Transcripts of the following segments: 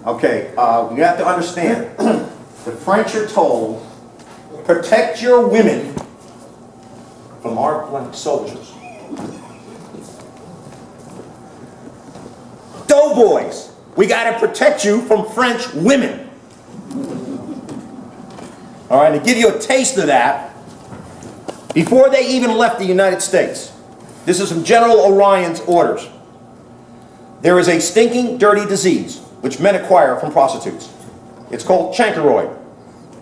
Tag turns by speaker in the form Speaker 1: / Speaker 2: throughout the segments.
Speaker 1: Okay, you have to understand, the French are told, protect your women from our black soldiers. Doughboys, we got to protect you from French women. All right, to give you a taste of that, before they even left the United States, this is from General Orion's orders. There is a stinking, dirty disease which men acquire from prostitutes. It's called chancroid.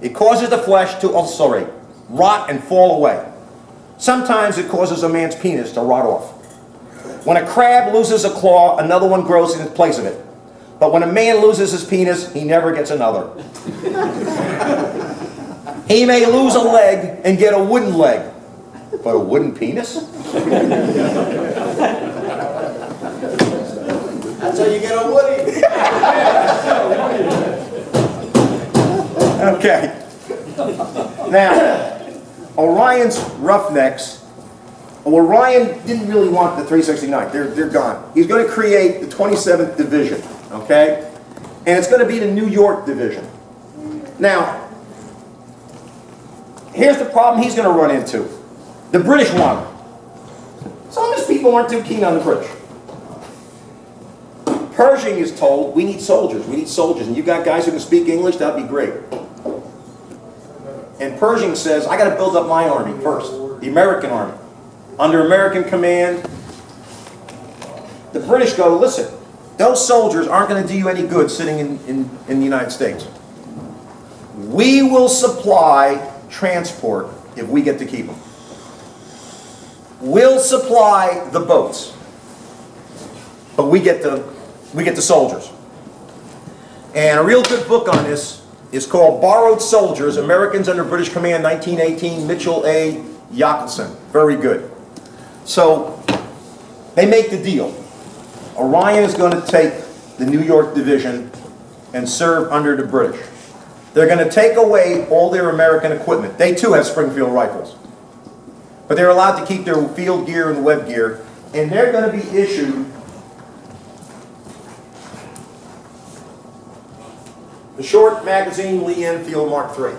Speaker 1: It causes the flesh to ulcerate, rot, and fall away. Sometimes it causes a man's penis to rot off. When a crab loses a claw, another one grows in place of it. But when a man loses his penis, he never gets another. He may lose a leg and get a wooden leg, but a wooden penis? That's how you get a woody. Okay. Now, Orion's Roughnecks. Orion didn't really want the 369th. They're gone. He's going to create the 27th Division, okay? And it's going to be the New York Division. Now, here's the problem he's going to run into. The British want him. Some of his people aren't too keen on the British. Pershing is told, we need soldiers, and you got guys who can speak English, that'd be great. And Pershing says, I got to build up my army first, the American army. Under American command, the British go, listen, those soldiers aren't going to do you any good sitting in the United States. We will supply transport if we get to keep them. We'll supply the boats, but we get the soldiers. And a real good book on this is called Borrowed Soldiers, Americans Under British Command, 1918, Mitchell A. Yockelson. Very good. So, they make the deal. Orion is going to take the New York Division and serve under the British. They're going to take away all their American equipment. They too have Springfield rifles. But they're allowed to keep their field gear and web gear, and they're going to be issued the short magazine Lee Enfield Mark III.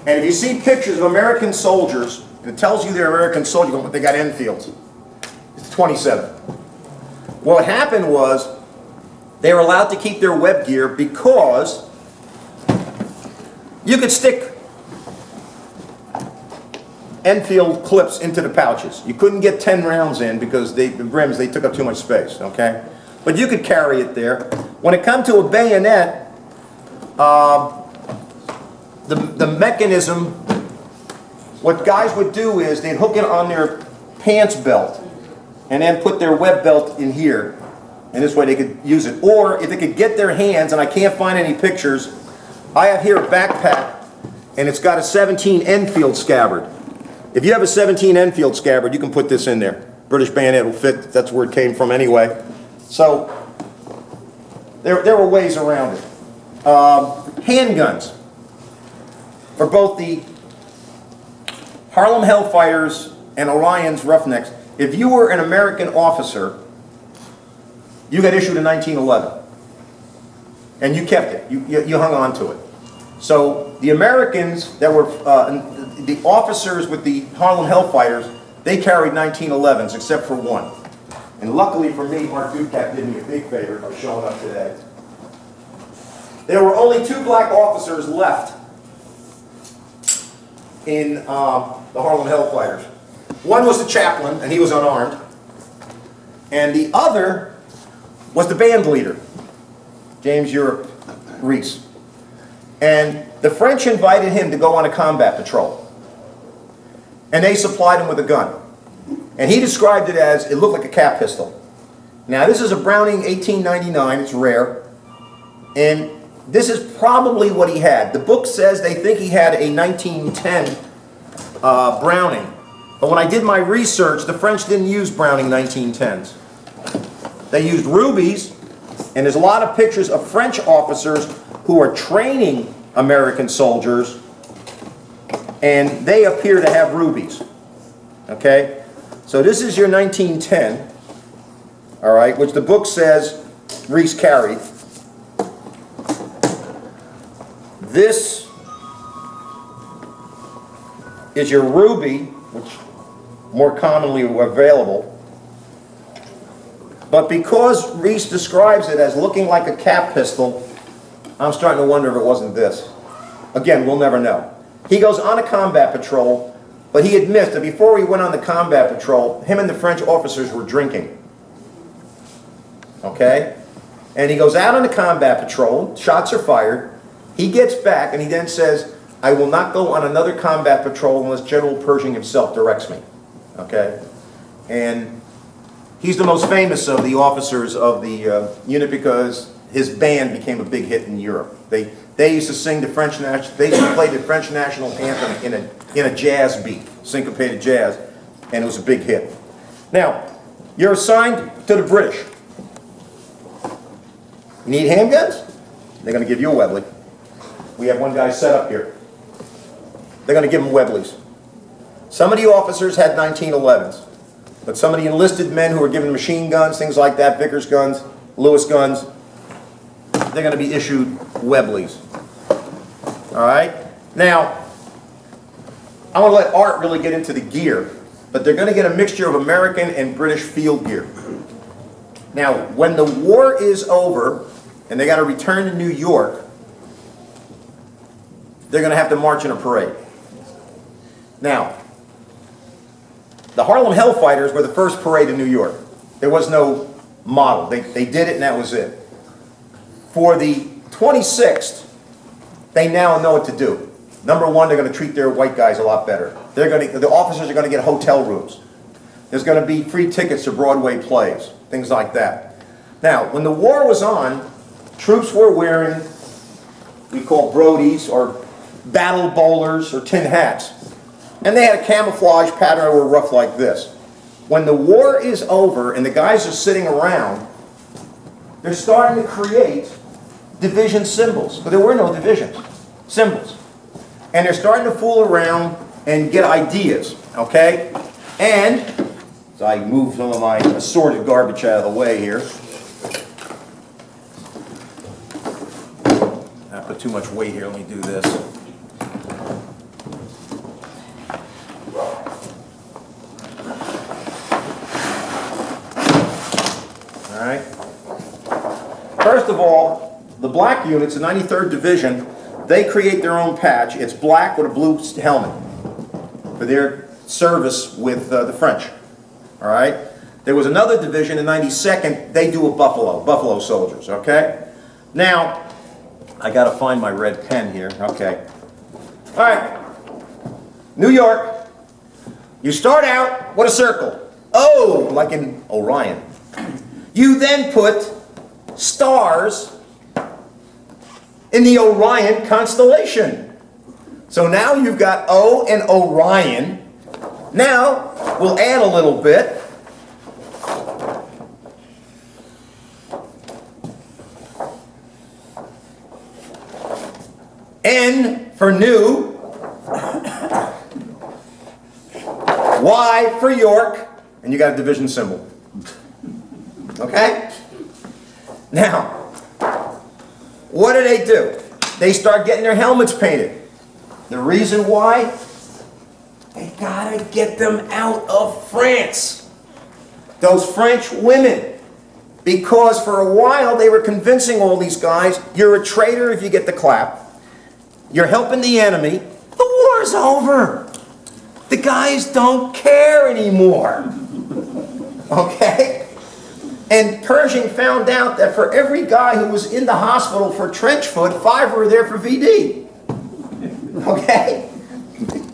Speaker 1: And if you see pictures of American soldiers, and it tells you they're American soldiers, but they got Enfields. It's 27. What happened was they were allowed to keep their web gear because you could stick Enfield clips into the pouches. You couldn't get 10 rounds in because the rims, they took up too much space, okay? But you could carry it there. When it comes to a bayonet, the mechanism, what guys would do is they'd hook it on their pants belt and then put their web belt in here, and this way they could use it. Or if they could get their hands, and I can't find any pictures, I have here a backpack and it's got a 17 Enfield scabbard. If you have a 17 Enfield scabbard, you can put this in there. British bayonet will fit, that's where it came from anyway. So there were ways around it. Handguns. For both the Harlem Hellfighters and Orion's Roughnecks, if you were an American officer, you got issued in 1911. And you kept it. You hung on to it. So the Americans that were, the officers with the Harlem Hellfighters, they carried 1911s except for one. And luckily for me, Mark Ducat did me a big favor by showing up today. There were only 2 black officers left in the Harlem Hellfighters. One was the chaplain, and he was unarmed. And the other was the band leader, James Europe Reese. And the French invited him to go on a combat patrol. And they supplied him with a gun. And he described it as, it looked like a cap pistol. Now this is a Browning 1899, it's rare. And this is probably what he had. The book says they think he had a 1910 Browning. But when I did my research, the French didn't use Browning 1910s. They used rubies, and there's a lot of pictures of French officers who are training American soldiers, and they appear to have rubies. Okay? So this is your 1910, all right, which the book says Reese carried. This is your Ruby, which more commonly were available. But because Reese describes it as looking like a cap pistol, I'm starting to wonder if it wasn't this. Again, we'll never know. He goes on a combat patrol, but he admits that before he went on the combat patrol, him and the French officers were drinking. Okay? And he goes out on the combat patrol, shots are fired, he gets back and he then says, I will not go on another combat patrol unless General Pershing himself directs me. Okay? And he's the most famous of the officers of the unit because his band became a big hit in Europe. They used to sing the French national. They used to play the French national anthem in a jazz beat, syncopated jazz, and it was a big hit. Now, you're assigned to the British. You need handguns? They're going to give you a Webley. We have one guy set up here. They're going to give him Webleys. Some of the officers had 1911s, but some of the enlisted men who were given machine guns, things like that, Vickers guns, Lewis guns, they're going to be issued Webleys. All right? Now, I want to let Art really get into the gear, but they're going to get a mixture of American and British field gear. Now, when the war is over and they got to return to New York, they're going to have to march in a parade. Now, the Harlem Hellfighters were the first parade in New York. There was no model. They did it and that was it. For the 26th, they now know what to do. Number one, they're going to treat their white guys a lot better. The officers are going to get hotel rooms. There's going to be free tickets to Broadway plays, things like that. Now, when the war was on, troops were wearing, we call brodies or battle bowlers or tin hats. And they had a camouflage pattern that were rough like this. When the war is over and the guys are sitting around, they're starting to create division symbols. But there were no divisions. Symbols. And they're starting to fool around and get ideas. Okay? And, so I move some of my assorted garbage out of the way here. I put too much weight here. Let me do this. All right. First of all, the black units, the 93rd Division, they create their own patch. It's black with a blue helmet for their service with the French. All right. There was another division, the 92nd. They do a buffalo soldiers. Okay. Now, I got to find my red pen here. Okay. All right. New York. You start out with a circle. Oh, like in Orion. You then put stars in the Orion constellation. So now you've got O and Orion. Now, we'll add a little bit. N for new. Y for York. And you got a division symbol. Okay? Now, what do? They start getting their helmets painted. The reason why? They gotta get them out of France. Those French women. Because for a while they were convincing all these guys, you're a traitor if you get the clap. You're helping the enemy. The war's over. The guys don't care anymore. Okay? And Pershing found out that for every guy who was in the hospital for trench foot, 5 were there for VD. Okay?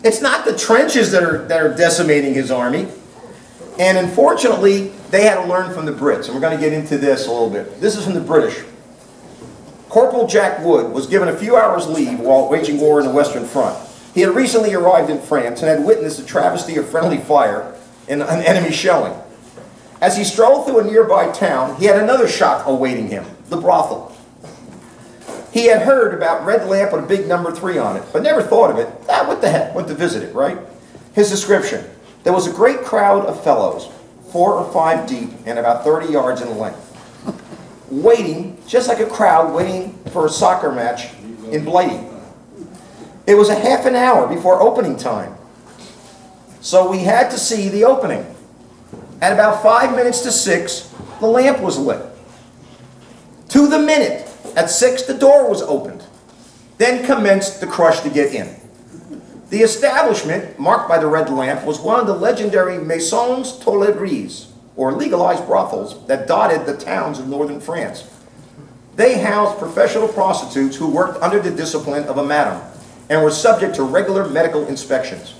Speaker 1: It's not the trenches that are decimating his army. And unfortunately, they had to learn from the Brits. And we're going to get into this a little bit. This is from the British. Corporal Jack Wood was given a few hours leave while waging war in the Western Front. He had recently arrived in France and had witnessed a travesty of friendly fire and an enemy shelling. As he strolled through a nearby town, he had another shock awaiting him, the brothel. He had heard about Red Lamp with a big number 3 on it, but never thought of it. What the heck? Went to visit it, right? His description: there was a great crowd of fellows, 4 or 5 deep and about 30 yards in length. waiting, just like a crowd waiting for a soccer match in Blighty. It was a half an hour before opening time. So we had to see the opening. At about 5 minutes to 6, the lamp was lit. To the minute, at 6, the door was opened. Then commenced the crush to get in. The establishment, marked by the red lamp, was one of the legendary maisons tolérées, or legalized brothels, that dotted the towns of northern France. They housed professional prostitutes who worked under the discipline of a madam and were subject to regular medical inspections.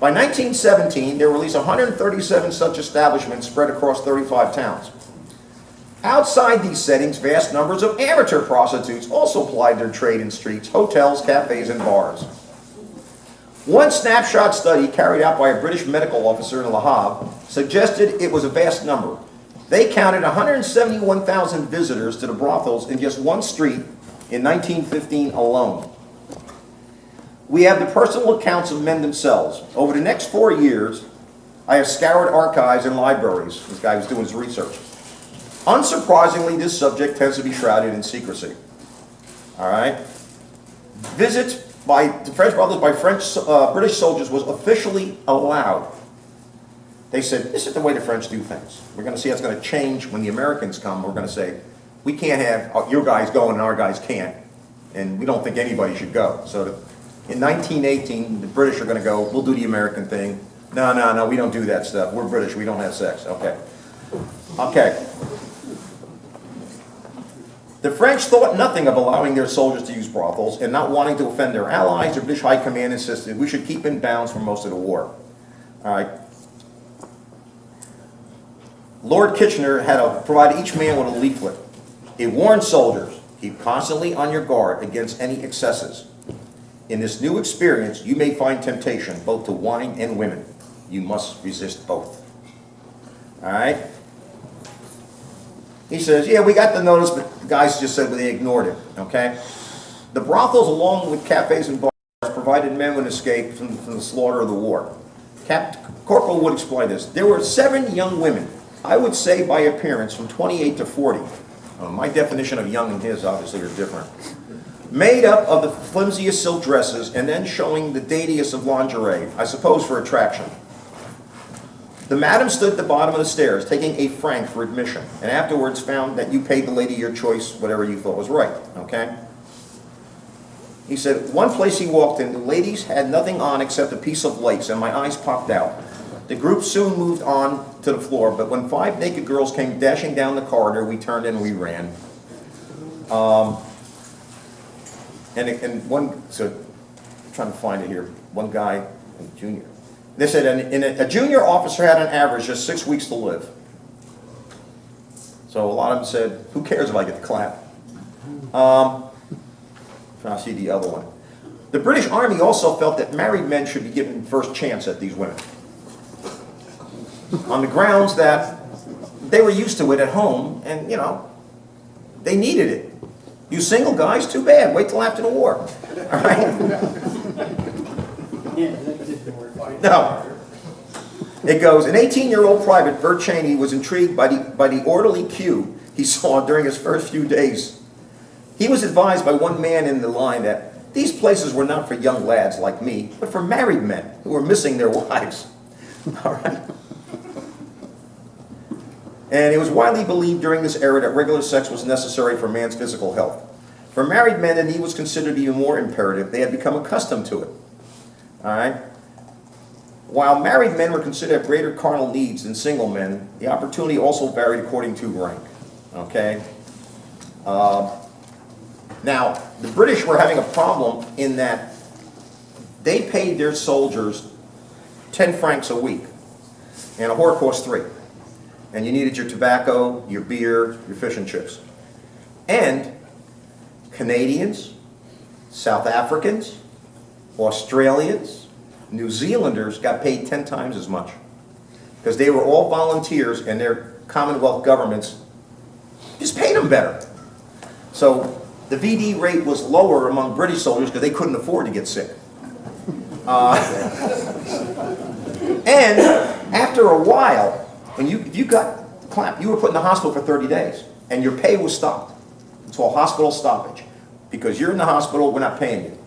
Speaker 1: By 1917, there were at least 137 such establishments spread across 35 towns. Outside these settings, vast numbers of amateur prostitutes also plied their trade in streets, hotels, cafes, and bars. One snapshot study carried out by a British medical officer in Le Havre suggested it was a vast number. They counted 171,000 visitors to the brothels in just one street in 1915 alone. We have the personal accounts of men themselves. Over the next 4 years, I have scoured archives and libraries. This guy was doing his research. Unsurprisingly, this subject tends to be shrouded in secrecy. All right? Visits by the French brothels by British soldiers was officially allowed. They said, this is the way the French do things. We're going to see how it's going to change when the Americans come. We're going to say, we can't have your guys going and our guys can't. And we don't think anybody should go. So in 1918, the British are going to go, we'll do the American thing. No, we don't do that stuff. We're British, we don't have sex. Okay. Okay. The French thought nothing of allowing their soldiers to use brothels, and not wanting to offend their allies, the British High Command insisted we should keep in bounds for most of the war. All right. Lord Kitchener had provided each man with a leaflet. It warned soldiers, keep constantly on your guard against any excesses. In this new experience, you may find temptation both to wine and women. You must resist both. All right? He says, yeah, we got the notice, but the guys just said they ignored it, okay? The brothels, along with cafes and bars, provided men with escape from the slaughter of the war. Corporal Wood explained this. There were 7 young women, I would say by appearance, from 28 to 40. My definition of young and his obviously are different. Made up of the flimsiest silk dresses and then showing the daintiest of lingerie, I suppose for attraction. The madam stood at the bottom of the stairs, taking a franc for admission, and afterwards found that you paid the lady your choice, whatever you thought was right, okay? He said, one place he walked in, the ladies had nothing on except a piece of lace, and my eyes popped out. The group soon moved on to the floor, but when 5 naked girls came dashing down the corridor, we turned and we ran. And one, so I'm trying to find it here, one guy, a junior. They said a junior officer had on average just 6 weeks to live. So a lot of them said, who cares if I get the clap? Trying to see the other one. The British Army also felt that married men should be given first chance at these women, on the grounds that they were used to it at home and, you know, they needed it. You single guys, too bad. Wait till after the war. All right? No. It goes, an 18-year-old private, Bert Cheney, was intrigued by the orderly queue he saw during his first few days. He was advised by one man in the line that these places were not for young lads like me, but for married men who were missing their wives. All right? And it was widely believed during this era that regular sex was necessary for man's physical health. For married men, the need was considered even more imperative. They had become accustomed to it. All right? While married men were considered greater carnal needs than single men, the opportunity also varied according to rank. Okay? Now, the British were having a problem in that they paid their soldiers 10 francs a week, and a whore cost 3. And you needed your tobacco, your beer, your fish and chips. And Canadians, South Africans, Australians, New Zealanders got paid 10 times as much, because they were all volunteers and their Commonwealth governments just paid them better. So the VD rate was lower among British soldiers because they couldn't afford to get sick. And after a while, if you got clapped, you were put in the hospital for 30 days. and your pay was stopped. It's called hospital stoppage. Because you're in the hospital, we're not paying you.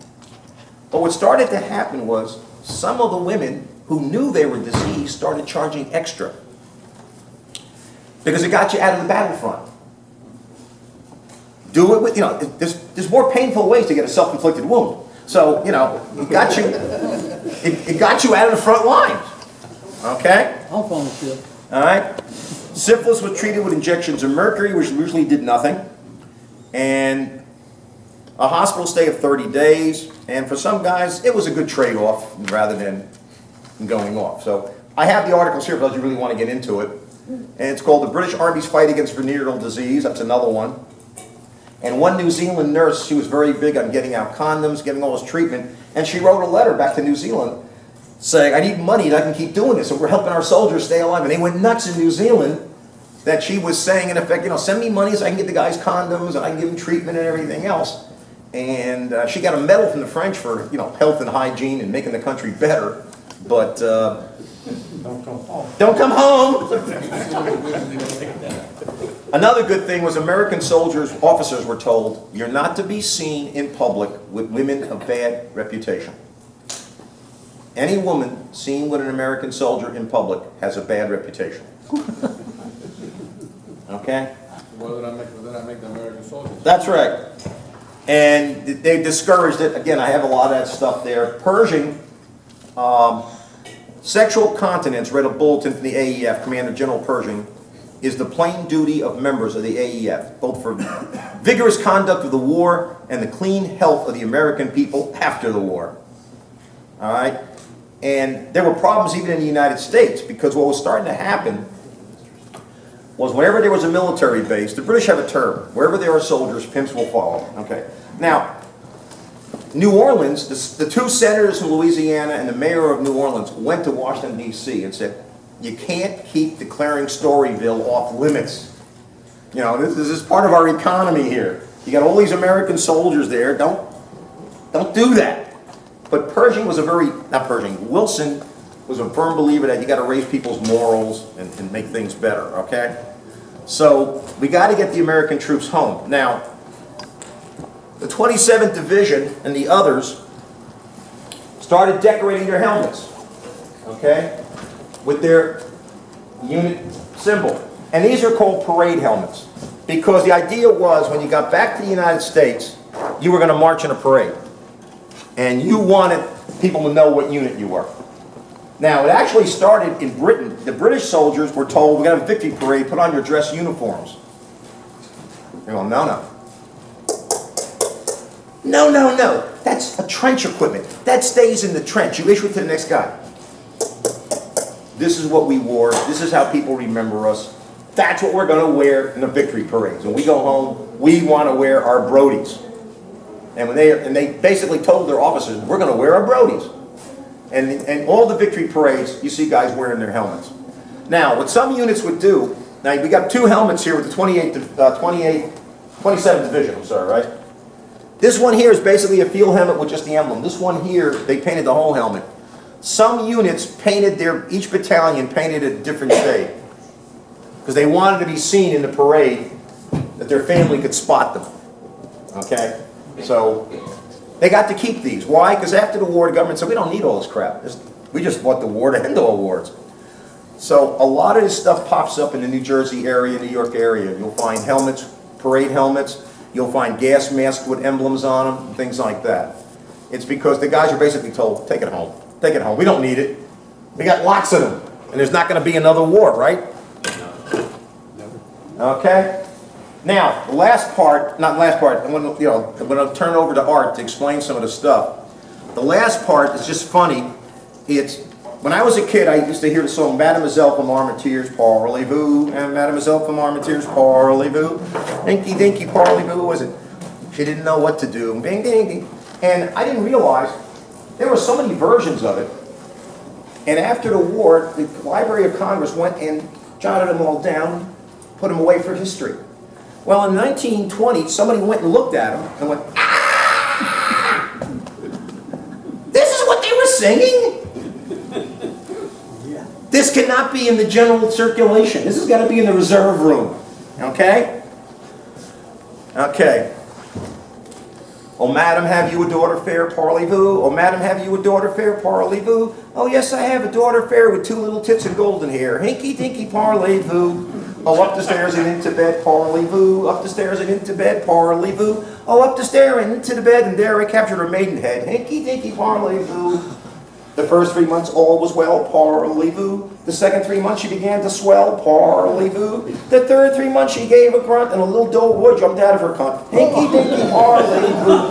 Speaker 1: But what started to happen was some of the women who knew they were diseased started charging extra. Because it got you out of the battlefront. Do it with, there's more painful ways to get a self-inflicted wound. So, it got you, it got you out of the front lines. Okay?
Speaker 2: I'll volunteer.
Speaker 1: All right? Syphilis was treated with injections of mercury, which usually did nothing. And a hospital stay of 30 days. And for some guys, it was a good trade-off rather than going off. So I have the articles here for those who really want to get into it. And it's called The British Army's Fight Against Venereal Disease. That's another one. And one New Zealand nurse, she was very big on getting out condoms, getting all this treatment. And she wrote a letter back to New Zealand saying, I need money and I can keep doing this. And we're helping our soldiers stay alive. And they went nuts in New Zealand that she was saying, in effect, send me money so I can get the guys condoms and I can give them treatment and everything else. And she got a medal from the French for, health and hygiene and making the country better. But
Speaker 3: Don't come home.
Speaker 1: don't come home. Another good thing was American soldiers, officers were told, you're not to be seen in public with women of bad reputation. Any woman seen with an American soldier in public has a bad reputation. Okay?
Speaker 4: Well, then I make the American soldiers.
Speaker 1: That's right. And they discouraged it. Again, I have a lot of that stuff there. Purging, sexual continence, read a bulletin from the AEF, Commander General Pershing, is the plain duty of members of the AEF, both for vigorous conduct of the war and the clean health of the American people after the war. All right? And there were problems even in the United States, because what was starting to happen was whenever there was a military base, the British have a term, wherever there are soldiers, pimps will follow. Okay. Now, New Orleans, the two senators from Louisiana and the mayor of New Orleans went to Washington, D.C. and said, you can't keep declaring Storyville off limits. This is part of our economy here. You got all these American soldiers there. Don't do that. But Wilson was a firm believer that you got to raise people's morals and make things better, okay? So we got to get the American troops home. Now, the 27th Division and the others started decorating their helmets, okay, with their unit symbol. And these are called parade helmets, because the idea was when you got back to the United States, you were going to march in a parade. And you wanted people to know what unit you were. Now, it actually started in Britain. The British soldiers were told, we're going to have a victory parade, put on your dress uniforms. They go, no. No. That's a trench equipment. That stays in the trench. You issue it to the next guy. This is what we wore. This is how people remember us. That's what we're going to wear in the victory parades. When we go home, we want to wear our Brodies. And they basically told their officers, we're going to wear our Brodies. And all the victory parades, you see guys wearing their helmets. Now, what some units would do, now we got two helmets here with the 27th Division, I'm sorry, right? This one here is basically a field helmet with just the emblem. This one here, they painted the whole helmet. Some units painted each battalion painted a different shade. Because they wanted to be seen in the parade, that their family could spot them. Okay? So, they got to keep these. Why? Because after the war, the government said, we don't need all this crap. We just want the war to end all wars. So, a lot of this stuff pops up in the New Jersey area, New York area. You'll find helmets, parade helmets. You'll find gas masks with emblems on them, things like that. It's because the guys are basically told, take it home. Take it home. We don't need it. We got lots of them. And there's not going to be another war, right? Okay? Now, the last part, not last part, I'm going to turn over to Art to explain some of the stuff. The last part is just funny. When I was a kid, I used to hear the song, Mademoiselle from Armentières, Parlez-vous, and Mademoiselle from Armentières, Parlez-vous, Dinky, Dinky, Parlez-vous, was it? She didn't know what to do, bing, ding, ding. And I didn't realize there were so many versions of it. And after the war, the Library of Congress went and jotted them all down, put them away for history. Well, in 1920, somebody went and looked at them and went, ah! This is what they were singing?
Speaker 3: Yeah.
Speaker 1: This cannot be in the general circulation. This has got to be in the reserve room. Okay? Okay. Oh, madam, have you a daughter fair, parlez-vous? Oh, madam, have you a daughter fair, parlez-vous? Oh, yes, I have a daughter fair with 2 little tits and golden hair. Hinky, dinky, parlez-vous. Oh, up the stairs and into bed, parlez-vous. Up the stairs and into bed, parlez-vous. Oh, up the stair and into the bed, and there I captured her maidenhead. Hinky, dinky, parlez-vous. The first 3 months all was well, parlez-vous. The second 3 months she began to swell, parlez-vous. The third 3 months she gave a grunt and a little doe boy jumped out of her cunt. Hinky dinky, parlez-vous.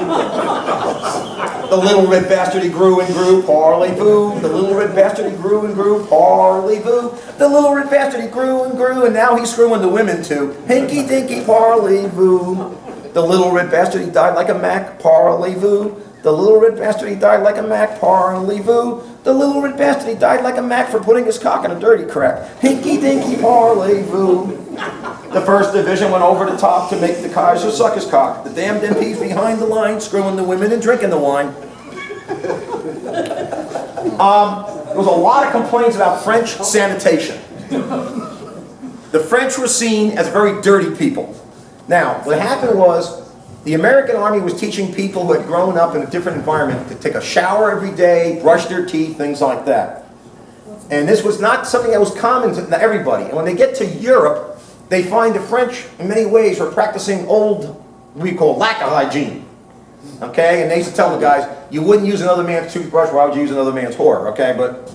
Speaker 1: The little red bastard he grew and grew, parlez-vous. The little red bastard he grew and grew, parlez-vous. The little red bastard he grew and now he's screwing the women too. Hinky dinky, parlez-vous. The little red bastard he died like a mac, parlez-vous. The little red bastard, he died like a mac, parlez-vous. The little red bastard, he died like a mac for putting his cock in a dirty crack. Hinky dinky, parlez-vous. The first division went over the top to make the Kaiser suck his cock. The damned MPs behind the line, screwing the women and drinking the wine. There was a lot of complaints about French sanitation. The French were seen as very dirty people. Now, what happened was, the American Army was teaching people who had grown up in a different environment to take a shower every day, brush their teeth, things like that. And this was not something that was common to everybody. And when they get to Europe, they find the French, in many ways, were practicing old, we call lack of hygiene. Okay? And they used to tell the guys, you wouldn't use another man's toothbrush, why would you use another man's whore? Okay? But,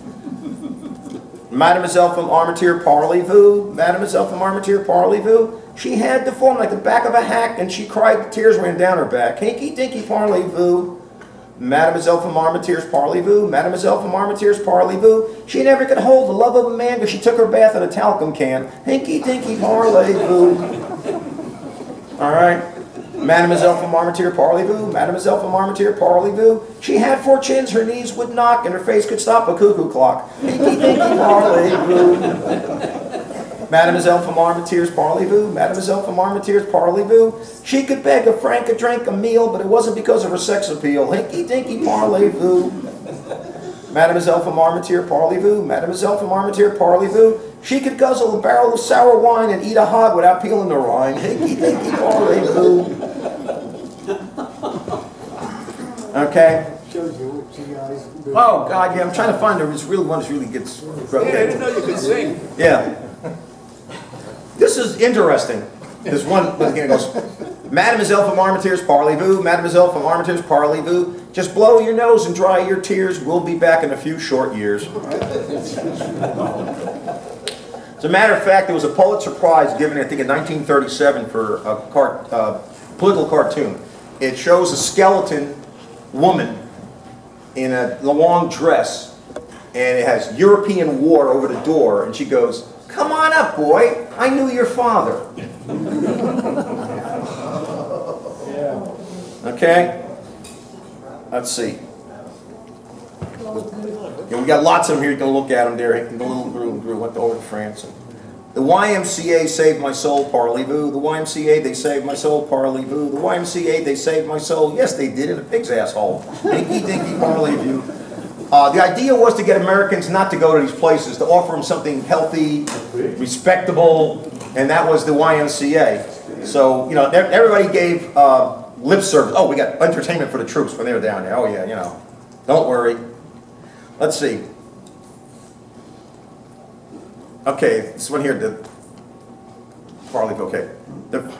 Speaker 1: Mademoiselle from Armentières, parlez-vous? Mademoiselle from Armentières, parlez-vous? She had the form like the back of a hack, and she cried, the tears ran down her back. Hinky dinky, parlez-vous. Mademoiselle from Armentières, parlez-vous. Mademoiselle from Armentières, parlez-vous. She never could hold the love of a man because she took her bath in a talcum can. Hinky dinky, parlez-vous. All right. Mademoiselle from Armentières, parlez-vous. Mademoiselle from Armentières, parlez-vous. She had 4 chins, her knees would knock, and her face could stop a cuckoo clock. Hinky dinky, parlez-vous. Mademoiselle from Armentières, parlez-vous. Mademoiselle from Armentières, parlez-vous. She could beg a franc a drink, a meal, but it wasn't because of her sex appeal. Hinky dinky, parlez-vous. Mademoiselle from Armentières, parlez-vous. Mademoiselle from Armentières, parlez-vous. She could guzzle a barrel of sour wine and eat a hog without peeling the rind. Hinky dinky, parlez-vous. Okay. Oh God, yeah, I'm trying to find this really one that really gets.
Speaker 4: Yeah, I didn't know you could sing.
Speaker 1: Yeah. This is interesting. This one again goes, Mademoiselle from Armentières, parlez-vous. Mademoiselle from Armentières, parlez-vous. Just blow your nose and dry your tears. We'll be back in a few short years. As a matter of fact, there was a Pulitzer Prize given, I think, in 1937 for a political cartoon. It shows a skeleton woman in a long dress, and it has European war over the door, and she goes, "Come on up, boy. I knew your father." Okay? Let's see. Yeah, we got lots of them here. You can look at them there. The little grew, went over to France. The YMCA saved my soul, parlez-vous. The YMCA, they saved my soul, parlez-vous. The YMCA, they saved my soul. Yes, they did, in a pig's asshole. Dinky, dinky, parlez-vous. The idea was to get Americans not to go to these places, to offer them something healthy, respectable, and that was the YMCA. So, you know, everybody gave lip service. Oh, we got entertainment for the troops when they were down there. Oh, yeah, you know. Don't worry. Let's see. Okay, this one here, the parlez-vous, okay. The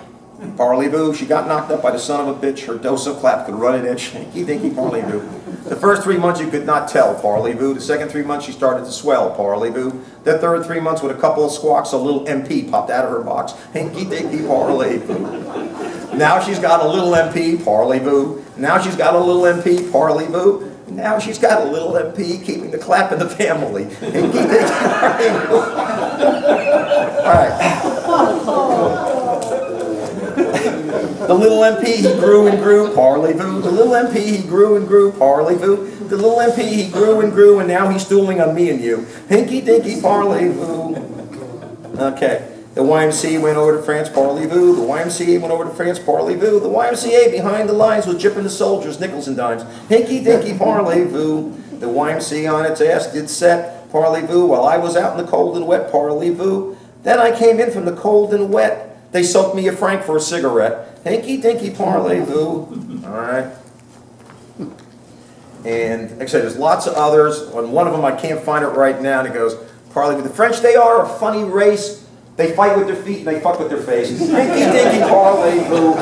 Speaker 1: parlez-vous, she got knocked up by the son of a bitch, her dose of clap could run an inch, hinky dinky parlez-vous. The first 3 months you could not tell, parlez-vous. The second 3 months she started to swell, parlez-vous. The third 3 months with a couple of squawks, a little MP popped out of her box, hinky dinky parlez-vous. Now she's got a little MP, parlez-vous. Now she's got a little MP, parlez-vous. Now she's got a little MP keeping the clap in the family. Hinky dinky parlez-vous. All right. The little MP, he grew and grew, parlez-vous. The little MP, he grew and grew, parlez-vous. The little MP, he grew and now he's stooling on me and you. Hinky dinky parlez-vous. Okay. The YMCA went over to France, parlez-vous. The YMCA went over to France, parlez-vous. The YMCA behind the lines was jipping the soldiers nickels and dimes. Hinky dinky parlez-vous. The YMCA on its ass did set, parlez-vous. While I was out in the cold and wet, parlez-vous. Then I came in from the cold and wet. They soaked me a franc for a cigarette. Hinky Dinky Parlez-vous. All right. And like I said, there's lots of others. On one of them, I can't find it right now, and it goes, Parlez-vous. The French, they are a funny race. They fight with their feet and they fuck with their face. Hinky Dinky Parlez-vous.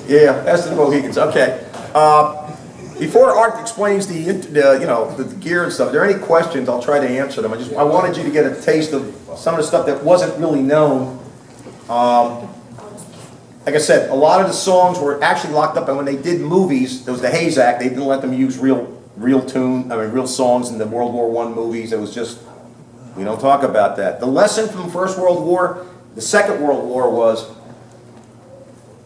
Speaker 1: Yeah, that's the Mohicans. Okay. Before Art explains the gear and stuff, are there any questions? I'll try to answer them. I wanted you to get a taste of some of the stuff that wasn't really known. Like I said, a lot of the songs were actually locked up, and when they did movies, there was the Hayes Act. They didn't let them use real songs in the World War I movies. It was just, we don't talk about that. The lesson from the First World War, the Second World War was,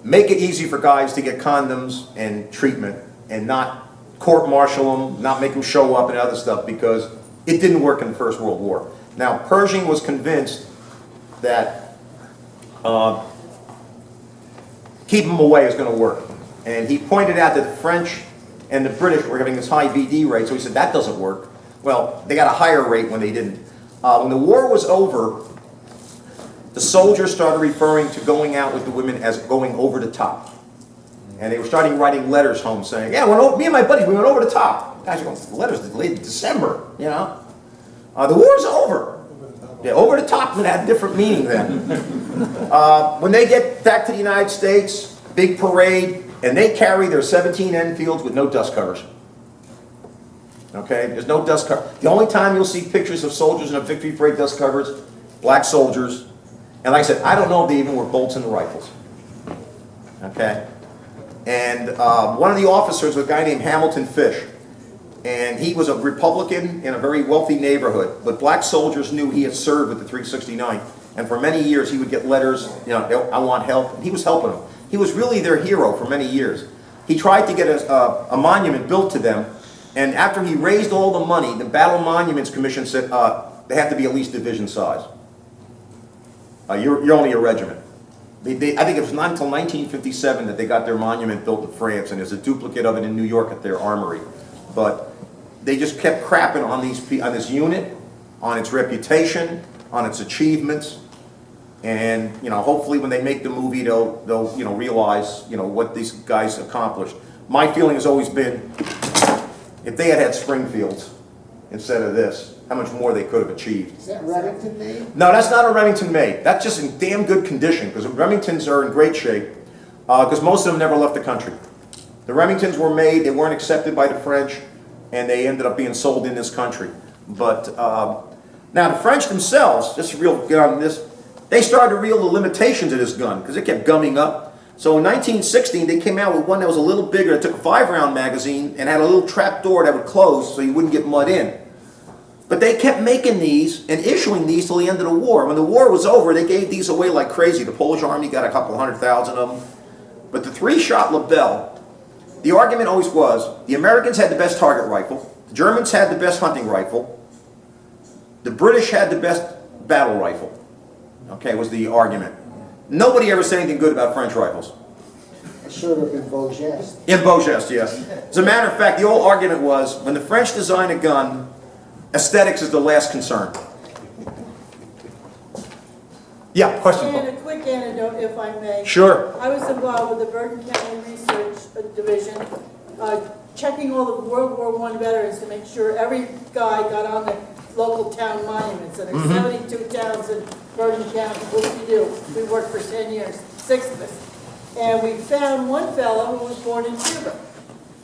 Speaker 1: make it easy for guys to get condoms and treatment, and not court-martial them, not make them show up and other stuff, because it didn't work in the First World War. Now, Pershing was convinced that keeping them away is going to work. And he pointed out that the French and the British were having this high VD rate, so he said, that doesn't work. Well, they got a higher rate when they didn't. When the war was over, the soldiers started referring to going out with the women as going over the top. And they were starting writing letters home saying, yeah, me and my buddies, we went over the top. Guys are going, the letters late in December, you know. The war's over. Yeah, over the top would have a different meaning then. When they get back to the United States, big parade, and they carry their 17 Enfields with no dust covers. Okay, there's no dust cover. The only time you'll see pictures of soldiers in a victory parade dust covers, black soldiers. And like I said, I don't know if they even were bolts in the rifles. Okay? And one of the officers was a guy named Hamilton Fish. And he was a Republican in a very wealthy neighborhood. But black soldiers knew he had served with the 369th. And for many years he would get letters, you know, I want help. And he was helping them. He was really their hero for many years. He tried to get a monument built to them. And after he raised all the money, the Battle Monuments Commission said they have to be at least division size. You're only a regiment. I think it was not until 1957 that they got their monument built in France, and there's a duplicate of it in New York at their armory. But they just kept crapping on this unit, on its reputation, on its achievements, and hopefully when they make the movie, they'll realize what these guys accomplished. My feeling has always been, if they had Springfields instead of this, how much more they could have achieved.
Speaker 2: Is that Remington made?
Speaker 1: No, that's not a Remington made. That's just in damn good condition, because Remingtons are in great shape, because most of them never left the country. The Remingtons were made, they weren't accepted by the French, and they ended up being sold in this country. But now the French themselves, just to get on this, they started to reel the limitations of this gun, because it kept gumming up. So in 1916, they came out with one that was a little bigger. It took a 5-round magazine and had a little trap door that would close so you wouldn't get mud in. But they kept making these and issuing these till the end of the war. When the war was over, they gave these away like crazy. The Polish army got a couple 100,000 of them. But the 3-shot Lebel, the argument always was, the Americans had the best target rifle, the Germans had the best hunting rifle, the British had the best battle rifle. Okay, was the argument. Nobody ever said anything good about French rifles.
Speaker 2: It should have been Beaugest.
Speaker 1: In Beaugest, yes. As a matter of fact, the old argument was, when the French design a gun, aesthetics is the last concern. Yeah, question.
Speaker 5: And a quick anecdote, if I may.
Speaker 1: Sure.
Speaker 5: I was involved with the Bergen County Research Division, checking all the World War I veterans to make sure every guy got on the local town monuments. And there's 72 towns in Bergen County. What do? We worked for 10 years, 6 of us. And we found one fellow who was born in Cuba.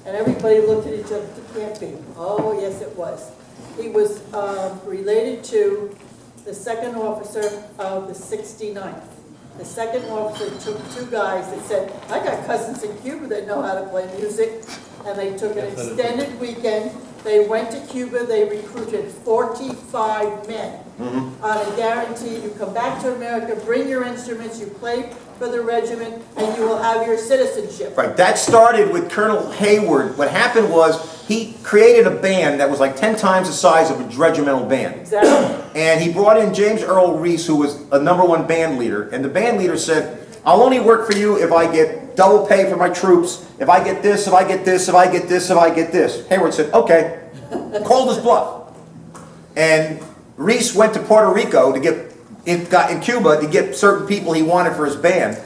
Speaker 5: And everybody looked at each other, it can't be. Oh, yes, it was. He was related to the second officer of the 69th. The second officer took 2 guys that said, I got cousins in Cuba that know how to play music. And they took an extended weekend. They went to Cuba. They recruited 45 men on a guarantee. You come back to America, bring your instruments, you play for the regiment, and you will have your citizenship.
Speaker 1: Right, that started with Colonel Hayward. What happened was he created a band that was like 10 times the size of a regimental band.
Speaker 5: Exactly.
Speaker 1: And he brought in James Earl Reese, who was a #1 band leader. And the band leader said, I'll only work for you if I get double pay for my troops, if I get this, if I get this, if I get this, if I get this. Hayward said, okay. Called his bluff. And Reese went to Puerto Rico to in Cuba to get certain people he wanted for his band,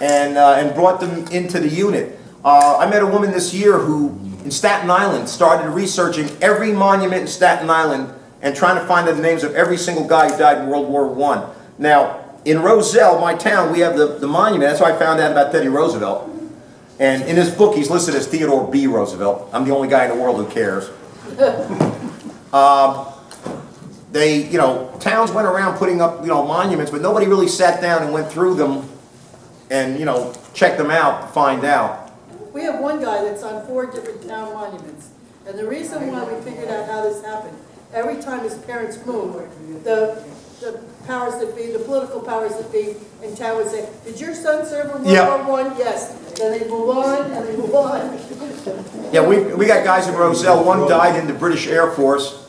Speaker 1: and brought them into the unit. I met a woman this year who, in Staten Island, started researching every monument in Staten Island and trying to find the names of every single guy who died in World War I. Now, in Roselle, my town, we have the monument. That's how I found out about Teddy Roosevelt. And in his book, he's listed as Theodore B. Roosevelt. I'm the only guy in the world who cares. Towns went around putting up, monuments, but nobody really sat down and went through them and, checked them out to find out.
Speaker 5: We have one guy that's on 4 different town monuments. And the reason why we figured out how this happened, every time his parents moved, the powers that be, the political powers that be in town would say, did your son serve in World War I? Yes. Then they move on, and they move on.
Speaker 1: Yeah, we got guys in Roselle. One died in the British Air Force,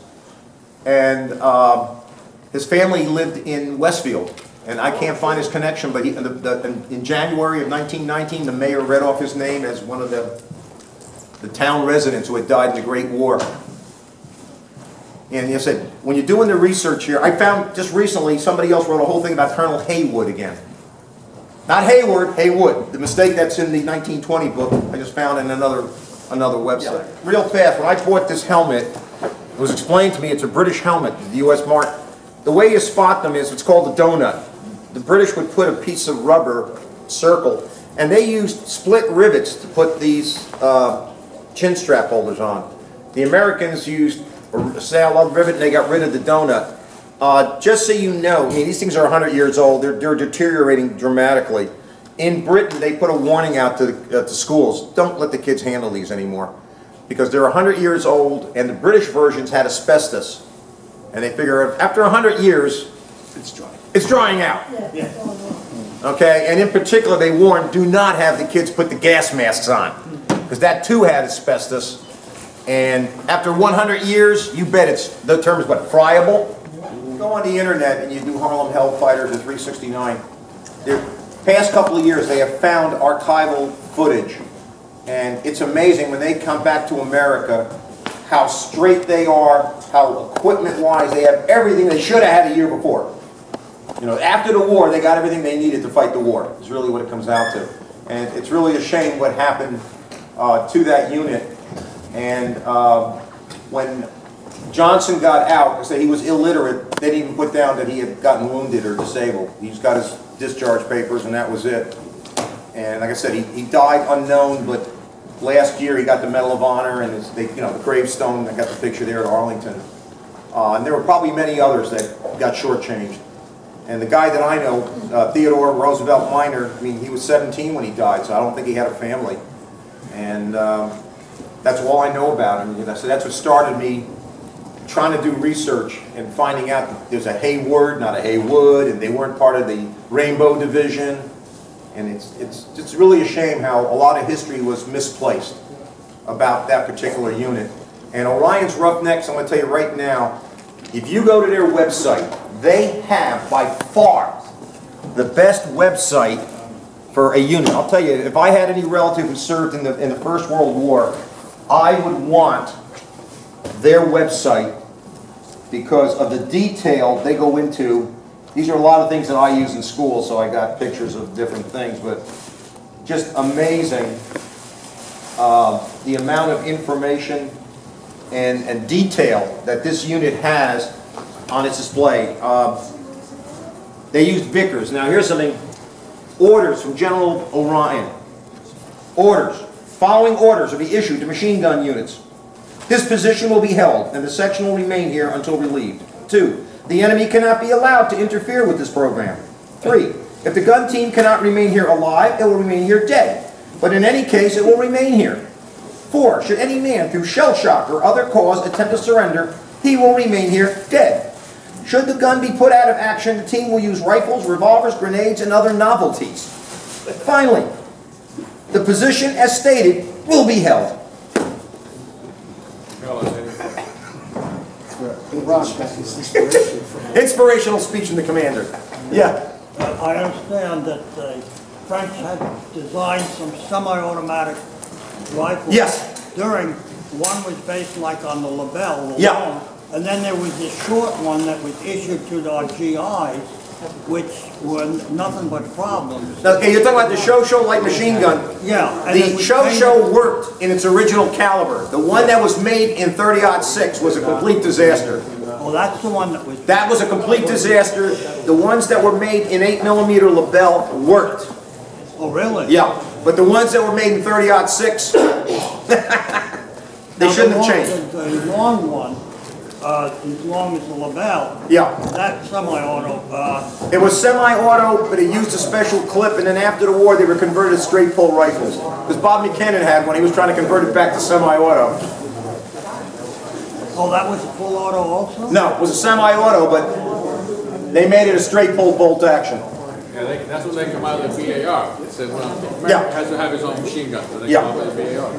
Speaker 1: and his family lived in Westfield. And I can't find his connection, but in January of 1919, the mayor read off his name as one of the town residents who had died in the Great War. And he said, when you're doing the research here, I found just recently somebody else wrote a whole thing about Colonel Haywood again. Not Hayward, Haywood. The mistake that's in the 1920 book, I just found in another website. Yeah. Real fast, when I bought this helmet, it was explained to me it's a British helmet, the U.S. mark. The way you spot them is, it's called a donut. The British would put a piece of rubber circle, and they used split rivets to put these chin strap holders on. The Americans used a sail rivet, and they got rid of the donut. Just so you know, I mean, these things are 100 years old. They're deteriorating dramatically. In Britain, they put a warning out to schools. Don't let the kids handle these anymore, because they're 100 years old, and the British versions had asbestos. And they figure after 100 years, it's drying out.
Speaker 5: Yeah.
Speaker 1: Okay, and in particular, they warned, do not have the kids put the gas masks on, because that too had asbestos. And after 100 years, you bet the term is what, friable? Go on the internet and you do Harlem Hellfighters or 369. The past couple of years, they have found archival footage. And it's amazing when they come back to America, how straight they are, how equipment-wise, they have everything they should have had a year before. After the war, they got everything they needed to fight the war, is really what it comes out to. And it's really a shame what happened to that unit. And when Johnson got out, I say he was illiterate, they didn't even put down that he had gotten wounded or disabled. He just got his discharge papers and that was it. And like I said, he died unknown, but last year he got the Medal of Honor and the gravestone. I got the picture there at Arlington. And there were probably many others that got shortchanged. And the guy that I know, Theodore Roosevelt Minor, I mean, he was 17 when he died, so I don't think he had a family. And that's all I know about him. So that's what started me trying to do research and finding out that there's a Hayward, not a Haywood, and they weren't part of the Rainbow Division. And it's really a shame how a lot of history was misplaced about that particular unit. And Orion's Roughnecks, I'm going to tell you right now, if you go to their website, they have by far the best website for a unit. I'll tell you, if I had any relative who served in the First World War, I would want their website because of the detail they go into. These are a lot of things that I use in school, so I got pictures of different things, but just amazing the amount of information and detail that this unit has on its display. They used Vickers. Now here's something. Orders from General Orion. Orders. Following orders will be issued to machine gun units. This position will be held, and the section will remain here until relieved. 2. The enemy cannot be allowed to interfere with this program. 3. If the gun team cannot remain here alive, it will remain here dead. But in any case, it will remain here. 4. Should any man, through shell shock or other cause, attempt to surrender, he will remain here dead. Should the gun be put out of action, the team will use rifles, revolvers, grenades, and other novelties. Finally, the position, as stated, will be held. Inspirational speech from the commander. Yeah.
Speaker 6: I understand that the French had designed some semi-automatic rifles.
Speaker 1: Yes.
Speaker 6: One was based like on the Lebel,
Speaker 1: Yeah.
Speaker 6: And then there was this short one that was issued to our GIs, which were nothing but problems.
Speaker 1: Now, okay, you're talking about the Show light machine gun.
Speaker 6: Yeah. and it
Speaker 1: The
Speaker 6: was
Speaker 1: Show
Speaker 6: painted-
Speaker 1: worked in its original caliber. The one that was made in 30-06 was a complete disaster.
Speaker 6: Oh, that's the one that was.
Speaker 1: That was a complete disaster. The ones that were made in 8mm Lebel worked.
Speaker 6: Oh, really?
Speaker 1: Yeah, but the ones that were made in 30-06, they shouldn't have changed.
Speaker 6: The long one, as long as the Lebel,
Speaker 1: Yeah,
Speaker 6: that semi-auto,
Speaker 1: it was semi-auto, but it used a special clip, and then after the war, they were converted to straight pull rifles. Because Bob McKinnon had one, he was trying to convert it back to semi-auto.
Speaker 6: oh, that was a full auto also?
Speaker 1: No, it was a semi-auto, but they made it a straight pull bolt action.
Speaker 4: Yeah, that's when they come out of the BAR. It said, well,
Speaker 1: Yeah.
Speaker 4: America has to have his own machine gun, so they
Speaker 1: Yeah.
Speaker 4: come out of the BAR.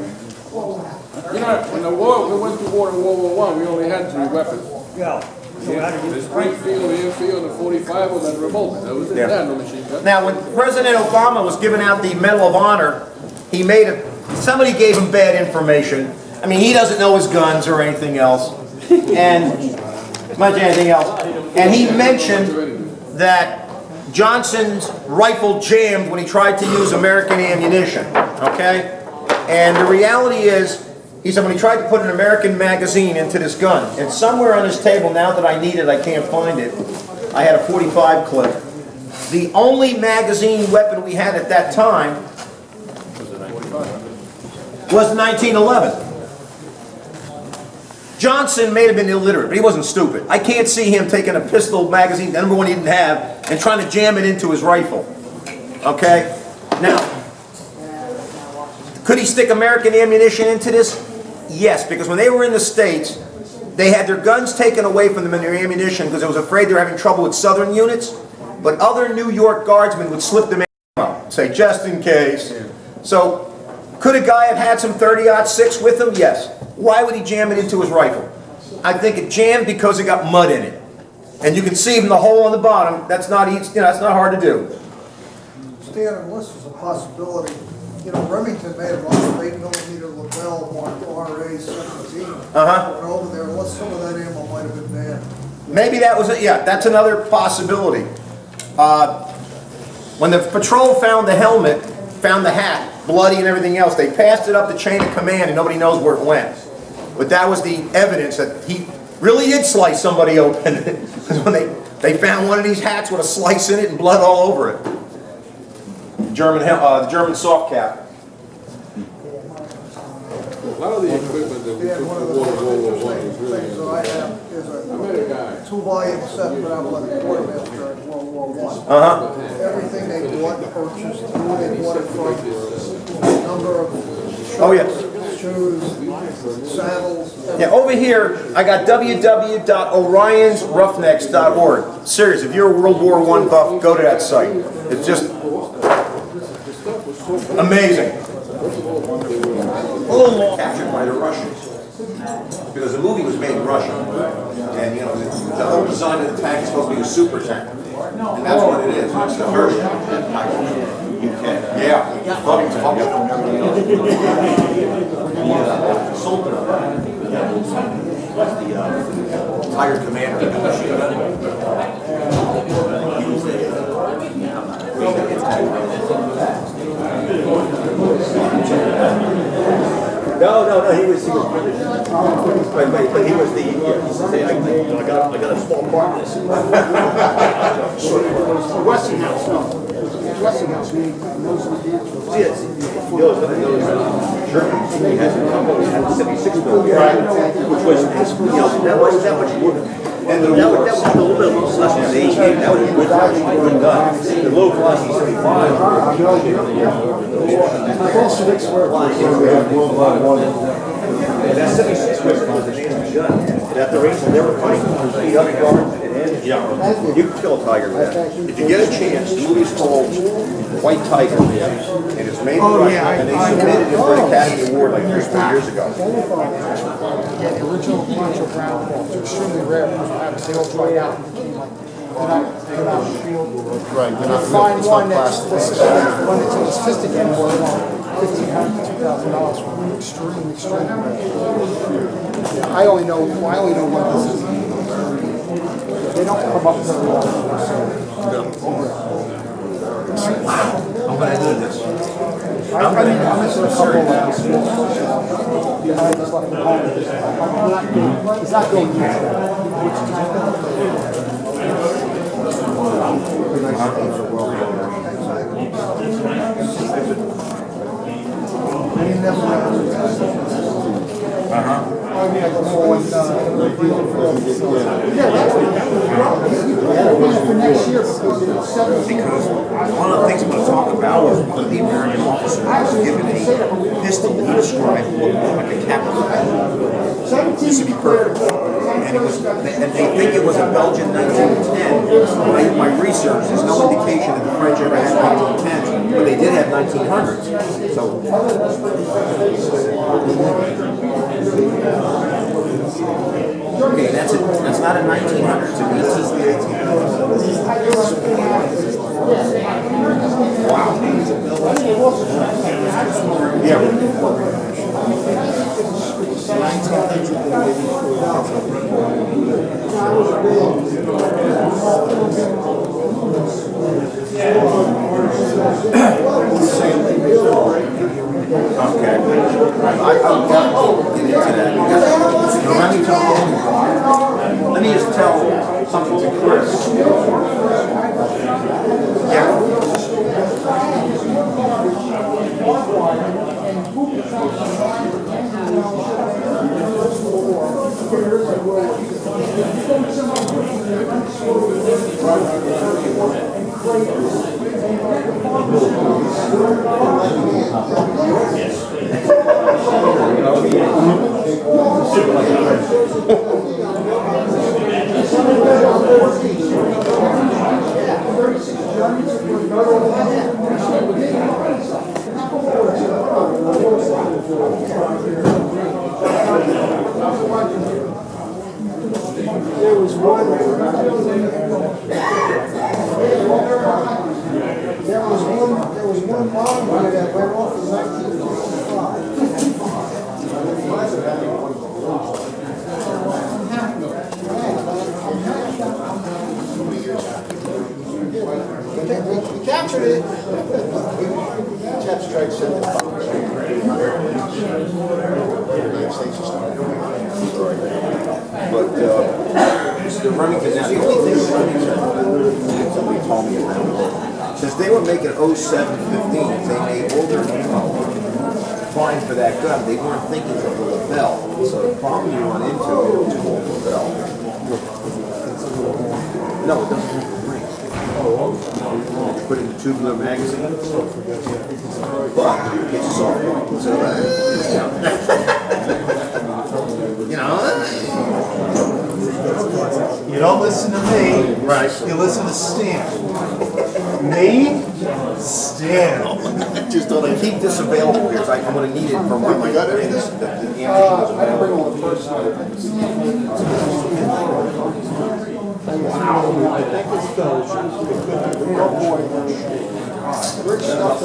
Speaker 4: You know, when the war, we went to war in World War I, we only had 3 weapons.
Speaker 6: Yeah. So we had to
Speaker 4: The
Speaker 6: use
Speaker 4: Springfield, the Enfield, the 45 was a revolver. That was it,
Speaker 1: Yeah.
Speaker 4: they had no machine gun.
Speaker 1: Now, when President Obama was giving out the Medal of Honor, he made a, somebody gave him bad information. I mean, he doesn't know his guns or anything else, and much anything else. And he mentioned that Johnson's rifle jammed when he tried to use American ammunition, okay? And the reality is, he said when he tried to put an American magazine into this gun, and somewhere on this table, now that I need it, I can't find it, I had a 45 clip. The only magazine weapon we had at that time was 1911. Johnson may have been illiterate, but he wasn't stupid. I can't see him taking a pistol magazine, the number one he didn't have, and trying to jam it into his rifle. Okay? Now, could he stick American ammunition into this? Yes, because when they were in the States, they had their guns taken away from them and their ammunition because they was afraid they were having trouble with Southern units. But other New York guardsmen would slip them ammo, say, just in case. So, could a guy have had some 30-06 with him? Yes. Why would he jam it into his rifle? I think it jammed because it got mud in it. And you can see from the hole on the bottom, that's not easy, you know, that's not hard to do.
Speaker 7: Stan, unless there's a possibility, you know, Remington made a lot of 8mm Lebel marked RA-17. Went over there, unless some of that ammo might have been banned.
Speaker 1: Maybe that was it, yeah, that's another possibility. When the patrol found the helmet, found the hat, bloody and everything else, they passed it up the chain of command and nobody knows where it went. But that was the evidence that he really did slice somebody open. Because when they found one of these hats with a slice in it and blood all over it. The German soft cap.
Speaker 4: A lot of the equipment that we
Speaker 7: Yeah,
Speaker 4: took
Speaker 7: one
Speaker 4: to
Speaker 7: of the
Speaker 4: war in World War I
Speaker 7: interesting
Speaker 4: was really,
Speaker 7: things that I have is
Speaker 4: I met a guy.
Speaker 7: a 2-volume set put out by the quartermaster in World War I. Everything they bought, purchased, who they bought it from, number of
Speaker 1: Oh, yes.
Speaker 7: shoes, saddles.
Speaker 1: Yeah, over here, I got www.orionsroughnecks.org. Serious, if you're a World War I buff, go to that site. It's just amazing. Captured by the Russians. Because the movie was made in Russia. And, you know, the whole design of the tank is supposed to be a super tank. And that's what it is. It's the Hershey. Yeah. Tiger Commander.
Speaker 8: No, he was British. But he was the, he said, I got a small part in this.
Speaker 2: Westinghouse, no. Westinghouse, made most of the dance.
Speaker 8: Yes, those Germans, he had the 76 millimeter, which was, you know, that wasn't that much wood. And that was a little bit less than the 88. That was a good gun. The low velocity 75.
Speaker 2: Bolsheviks were.
Speaker 8: And that 76 was the name gun. And at the race, they were fighting 300 yards and you can kill a tiger with that.
Speaker 1: If you get a chance, the movie's called White Tiger. And it's made in Russia, and they submitted it for the Academy Award like 3 or 4 years ago.
Speaker 2: Yeah, the original Pancho Brown balls are extremely rare because they all dried out. They're not shield.
Speaker 9: Right, they're not
Speaker 2: Find
Speaker 9: real,
Speaker 2: one
Speaker 9: it's not
Speaker 2: that's
Speaker 9: plastic.
Speaker 2: one that's a sophisticated one. $1,500 to $2,000 for an extreme rare. I only know what this is. They don't come up very often.
Speaker 1: I'm gonna do this.
Speaker 2: I'm missing a couple of behind this left behind. It's not going to
Speaker 1: Because one of the things I'm going to talk about was one of the American officers was given a pistol that he described looked like a captain. This would be perfect. And they think it was a Belgian 1910. My research, there's no indication that the French ever had 1910s, but they did have 1900s. So. Okay, that's it. That's not a 1900s. It's an 1800s. Wow. Yeah. Okay. I'll get into that. Let me just tell something to Chris. Yeah.
Speaker 2: There was one bomb that went off in 1985. We captured it. Tap strikes in the
Speaker 1: But the Remington, now the only thing with Remington, somebody told me about, since they were making 07-15s, they made all their flying for that gun. They weren't thinking of the lapel. So the problem you run into is the lapel. No, it doesn't have the ring. Put it in the tubular magazine. But it's soft. So you know.
Speaker 3: You don't listen to me.
Speaker 1: Right.
Speaker 3: You listen to Stan. Me? Stan.
Speaker 1: Just thought I'd keep this available because I'm going to need it for my gut. The ammunition was available.
Speaker 2: I think it's Belgian. Rich stuff.